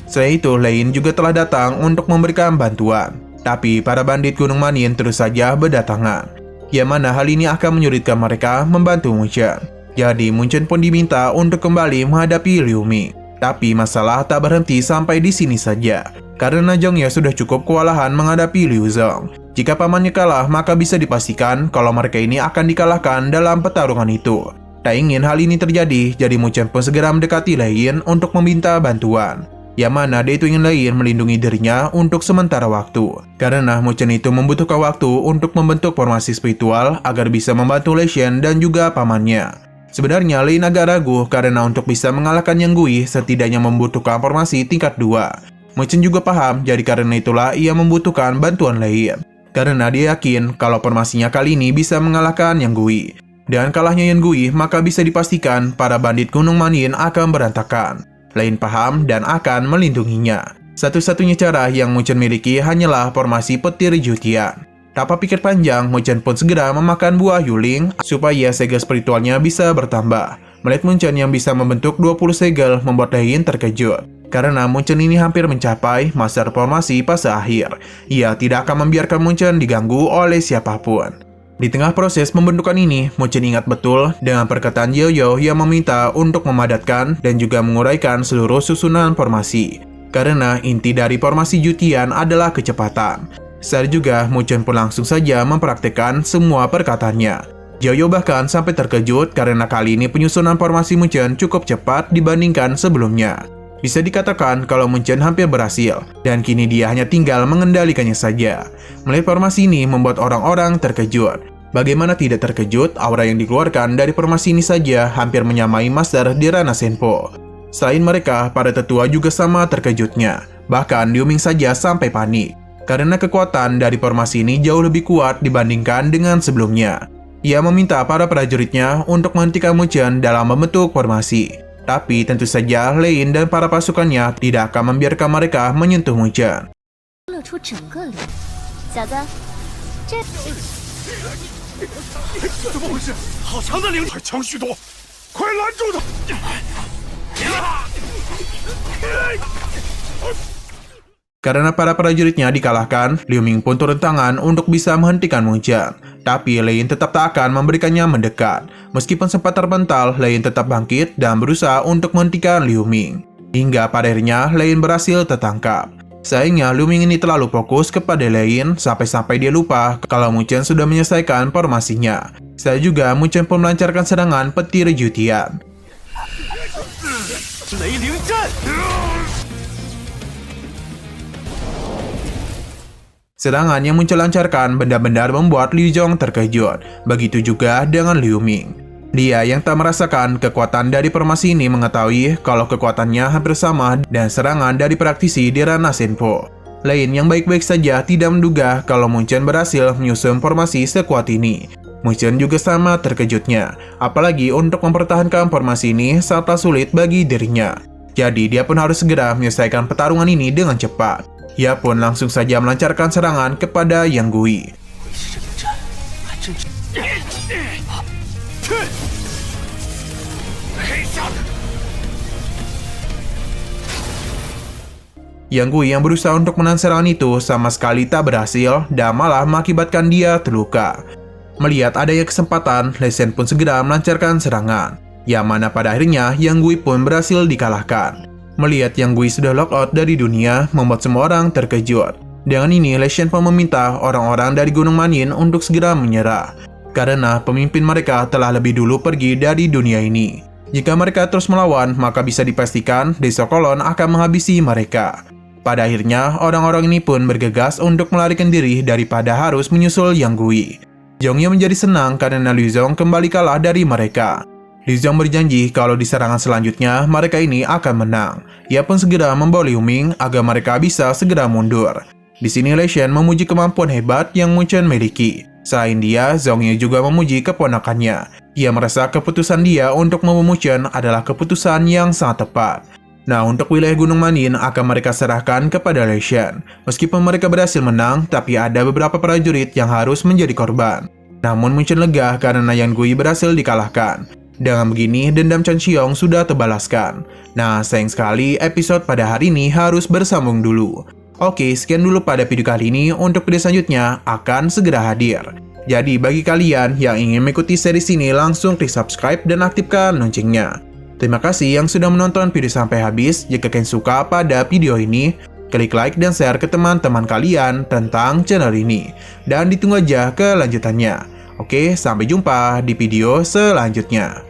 Selain itu, Lei juga telah datang untuk memberikan bantuan. Tapi para bandit Gunung Manin terus saja berdatangan. Yang mana hal ini akan menyulitkan mereka membantu Mu Chen. Jadi Mu Chen pun diminta untuk kembali menghadapi Liu Ming. Tapi masalah tak berhenti sampai di sini saja. Karena Zhongye sudah cukup kewalahan menghadapi Liu Zong. Jika pamannya kalah, maka bisa dipastikan kalau mereka ini akan dikalahkan dalam pertarungan itu. Tak ingin hal ini terjadi, jadi Mu Chen pun segera mendekati Lei Yin untuk meminta bantuan. Yang mana dia itu ingin Lei Yin melindungi dirinya untuk sementara waktu. Karena Mu Chen itu membutuhkan waktu untuk membentuk formasi spiritual agar bisa membantu Lei Shen dan juga pamannya. Sebenarnya Lei Yin agak ragu karena untuk bisa mengalahkan Yang Gui setidaknya membutuhkan formasi tingkat 2. Mu Chen juga paham, jadi karena itulah ia membutuhkan bantuan Lei Yin. Karena dia yakin kalau formasinya kali ini bisa mengalahkan Yang Gui. Dengan kalahnya Yang Gui, maka bisa dipastikan para bandit Gunung Manin akan berantakan. Lei Yin paham dan akan melindunginya. Satu-satunya cara yang Mu Chen miliki hanyalah formasi petir Jutian. Tanpa pikir panjang, Mu Chen pun segera memakan buah Yuling supaya segel spiritualnya bisa bertambah. Melihat Mu Chen yang bisa membentuk 20 segel membuat Lei Yin terkejut. Karena Mu Chen ini hampir mencapai masa reformasi fase akhir. Ia tidak akan membiarkan Mu Chen diganggu oleh siapapun. Di tengah proses pembentukan ini, Mu Chen ingat betul dengan perkataan Yoyo yang meminta untuk memadatkan dan juga menguraikan seluruh susunan formasi. Karena inti dari formasi Jutian adalah kecepatan. Saat juga Mu Chen pun langsung saja mempraktikkan semua perkataannya. Yoyo bahkan sampai terkejut karena kali ini penyusunan formasi Mu Chen cukup cepat dibandingkan sebelumnya. Bisa dikatakan kalau Mu Chen hampir berhasil, dan kini dia hanya tinggal mengendalikannya saja. Melihat formasi ini membuat orang-orang terkejut. Bagaimana tidak terkejut, aura yang dikeluarkan dari formasi ini saja hampir menyamai Master di Rana Senpo. Selain mereka, para tetua juga sama terkejutnya. Bahkan Liu Ming saja sampai panik. karena kekuatan dari formasi ini jauh lebih kuat dibandingkan dengan sebelumnya. Ia meminta para prajuritnya untuk menghentikan Mu Chen dalam membentuk formasi. Tapi tentu saja Lin dan para pasukannya tidak akan membiarkan mereka menyentuh Mu Chen. 露出整个脸。小子，这怎么回事？好强的灵力，还强许多！快拦住他！ Karena para prajuritnya dikalahkan, Liu Ming pun turun tangan untuk bisa menghentikan Mu Chen. Tapi Lin tetap tak akan memberikannya mendekat. Meskipun sempat terpental, Lin tetap bangkit dan berusaha untuk menghentikan Liu Ming. Hingga pada akhirnya Lin berhasil tertangkap. Sayangnya Liu Ming ini terlalu fokus kepada Lin sampai-sampai dia lupa kalau Mu Chen sudah menyelesaikan formasinya. Saya juga Mu Chen pun melancarkan serangan petir Jutian. Serangan yang muncul lancarkan benar-benar membuat Liu Zhong terkejut. Begitu juga dengan Liu Ming. Dia yang tak merasakan kekuatan dari formasi ini mengetahui kalau kekuatannya hampir sama dan serangan dari praktisi di ranah Senpo. Lin yang baik-baik saja tidak menduga kalau Mu Chen berhasil menyusun formasi sekuat ini. Mu Chen juga sama terkejutnya, apalagi untuk mempertahankan formasi ini sangatlah sulit bagi dirinya. Jadi dia pun harus segera menyelesaikan pertarungan ini dengan cepat. Ia pun langsung saja melancarkan serangan kepada Yang Gui. Yang Gui yang berusaha untuk menahan serangan itu sama sekali tak berhasil dan malah mengakibatkan dia terluka. Melihat adanya kesempatan, Lei Shen pun segera melancarkan serangan, yang mana pada akhirnya Yang Gui pun berhasil dikalahkan. Melihat Yang Gui sudah lockout dari dunia, membuat semua orang terkejut. Dengan ini, Lei Shen pun meminta orang-orang dari Gunung Manin untuk segera menyerah, karena pemimpin mereka telah lebih dulu pergi dari dunia ini. Jika mereka terus melawan, maka bisa dipastikan Desa Kolon akan menghabisi mereka. Pada akhirnya, orang-orang ini pun bergegas untuk melarikan diri daripada harus menyusul Yang Gui. Zhongye menjadi senang karena Liu Zhong kembali kalah dari mereka. Liu Zhong berjanji kalau di serangan selanjutnya mereka ini akan menang. Ia pun segera membawa Liu Ming agar mereka bisa segera mundur. Di sini Lei Shen memuji kemampuan hebat yang Mu Chen miliki. Selain dia, Zhongye juga memuji keponakannya. Ia merasa keputusan dia untuk membawa Mu Chen adalah keputusan yang sangat tepat. Nah, untuk wilayah Gunung Manin akan mereka serahkan kepada Lei Shen. Meskipun mereka berhasil menang, tapi ada beberapa prajurit yang harus menjadi korban. Namun Mu Chen lega karena Yang Gui berhasil dikalahkan. Dengan begini, dendam Chen Xiong sudah terbalaskan. Nah, sayang sekali episode pada hari ini harus bersambung dulu. Oke, sekian dulu pada video kali ini. Untuk video selanjutnya akan segera hadir. Jadi, bagi kalian yang ingin mengikuti series ini, langsung klik subscribe dan aktifkan loncengnya. Terima kasih yang sudah menonton video sampai habis. Jika kalian suka pada video ini, klik like dan share ke teman-teman kalian tentang channel ini. Dan ditunggu aja kelanjutannya. Oke, sampai jumpa di video selanjutnya.